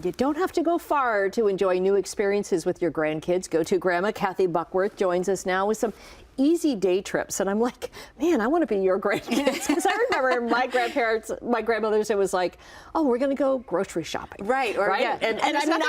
You don't have to go far to enjoy new experiences with your grandkids. Go to Grandma Kathy Buckworth joins us now with some easy day trips. And I'm like, man, I want to be your grandkids. Because I remember my grandparents, my grandmothers, it was like, oh, we're going to go grocery shopping. Right. Or, right? Yeah. And I mean,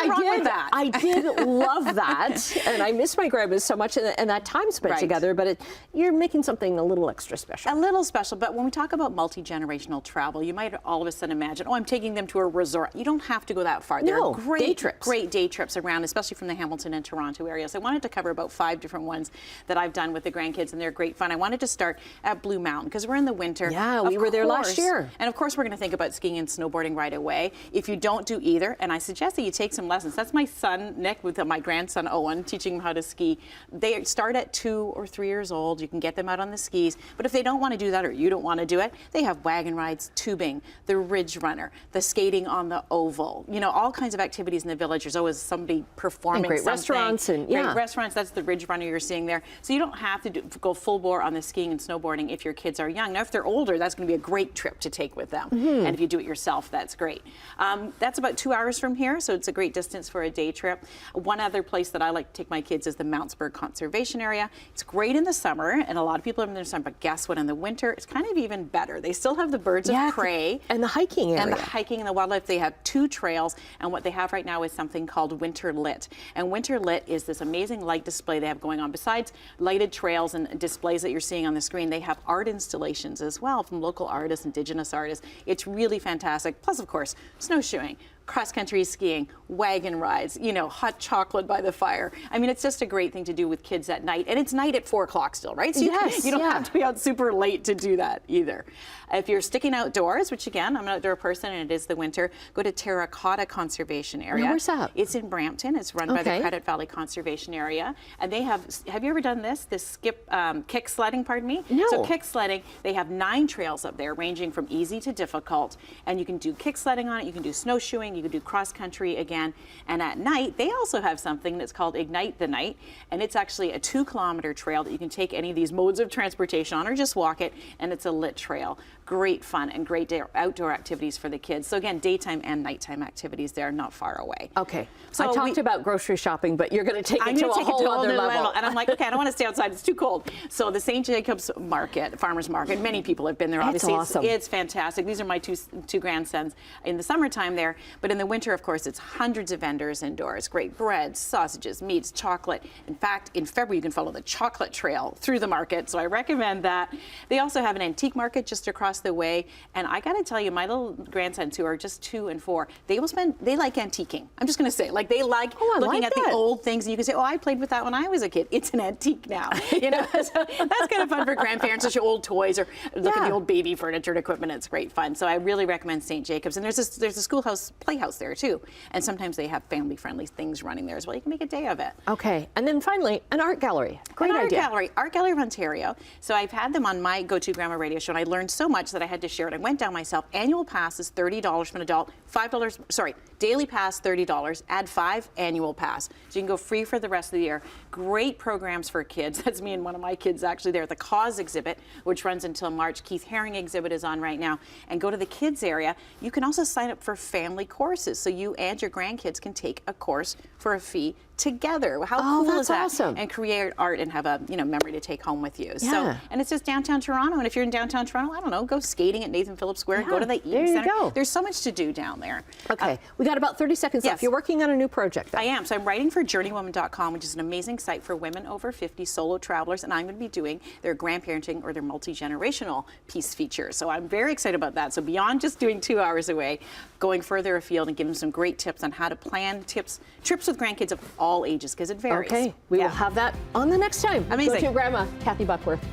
I did love that. And I miss my grandmas so much and that time spent together. But you're making something a little extra special. A little special. But when we talk about multi-generational travel, you might all of a sudden imagine, oh, I'm taking them to a resort. You don't have to go that far. There are great day trips around, especially from the Hamilton and Toronto areas. I wanted to cover about 5 different ones that I've done with the grandkids, and they're great fun. I wanted to start at Blue Mountain because we're in the winter. Yeah, we were there last year. And of course, we're going to think about skiing and snowboarding right away. If you don't do either, and I suggest that you take some lessons. That's my son, Nick, with my grandson, Owen, teaching him how to ski. They start at 2 or 3 years old. You can get them out on the skis. But if they don't want to do that or you don't want to do it, they have wagon rides, tubing, the ridge runner, the skating on the oval, you know, all kinds of activities in the village. There's always somebody performing and great something. Restaurants and great restaurants. That's the ridge runner you're seeing there. So you don't have to go full bore on the skiing and snowboarding if your kids are young. Now, if they're older, that's going to be a great trip to take with them. And if you do it yourself, that's great. That's about 2 hours from here, so it's a great distance for a day trip. One other place that I like to take my kids is the Mountsburg Conservation Area. It's great in the summer, and a lot of people are in the summer, but guess what? In the winter, it's kind of even better. They still have the birds of prey. And the hiking area. And the hiking and the wildlife. They have 2 trails, and what they have right now is something called Winter Lit. And Winter Lit is this amazing light display they have going on. Besides lighted trails and displays that you're seeing on the screen, they have art installations as well from local artists, indigenous artists. It's really fantastic. Plus, of course, snowshoeing, cross-country skiing, wagon rides, you know, hot chocolate by the fire. I mean, it's just a great thing to do with kids at night. And it's night at 4 o'clock still, right? So you don't have to be out super late to do that either. If you're sticking outdoors, which again, I'm an outdoor person and it is the winter, go to Terracotta Conservation Area. Now, where's that? It's in Brampton. It's run by the Credit Valley Conservation Area. And they have you ever done this? This kick sledding, pardon me? No. So kick sledding, they have 9 trails up there ranging from easy to difficult. And you can do kick sledding on it, you can do snowshoeing, you can do cross country again. And at night, they also have something that's called Ignite the Night. And it's actually a 2-kilometer trail that you can take any of these modes of transportation on or just walk it. And it's a lit trail. Great fun and great outdoor activities for the kids. So again, daytime and nighttime activities there, not far away. Okay. So I talked about grocery shopping, but you're going to take it to a whole other level. And I'm like, okay, I don't want to stay outside. It's too cold. So the St. Jacobs Market, Farmers Market, many people have been there. Obviously, awesome. It's fantastic. These are my two grandsons in the summertime there. But in the winter, of course, it's hundreds of vendors indoors. Great breads, sausages, meats, chocolate. In fact, in February, you can follow the chocolate trail through the market. So I recommend that. They also have an antique market just across the way. And I got to tell you, my little grandsons who are just 2 and 4, they like antiquing. I'm just going to say, like, they like looking at the old things. And you can say, oh, I played with that when I was a kid. It's an antique now. You know, so that's kind of fun for grandparents, such old toys or look at the old baby furniture and equipment. It's great fun. So I really recommend St. Jacobs. And there's a schoolhouse playhouse there too. And sometimes they have family-friendly things running there as well. You can make a day of it. Okay. And then finally, an art gallery. Great idea. Art Gallery of Ontario. So I've had them on my Go To Grandma radio show, and I learned so much that I had to share it. I went down myself. Annual pass is $30 for an adult. Daily pass $30. Add 5 annual pass. So you can go free for the rest of the year. Great programs for kids. That's me and one of my kids actually there at the Cause exhibit, which runs until March. Keith Haring exhibit is on right now. And go to the kids area. You can also sign up for family courses. So you and your grandkids can take a course for a fee together. How cool is that? Awesome. And create art and have a memory to take home with you. So, and it's just downtown Toronto. And if you're in downtown Toronto, I don't know, go skating at Nathan Phillips Square. Go to the Eaton Center. Go. There's so much to do down there. Okay, we got about 30 seconds left. You're working on a new project. I am. So I'm writing for JourneyWoman.com, which is an amazing site for women over 50 solo travelers, and I'm going to be doing their grandparenting or their multi-generational piece feature. So I'm very excited about that. So beyond just doing 2 hours away, going further afield and giving some great tips on how to plan trips with grandkids of all ages, because it varies. Okay, we will have that on the next time. Amazing. Go to Grandma Kathy Buckworth.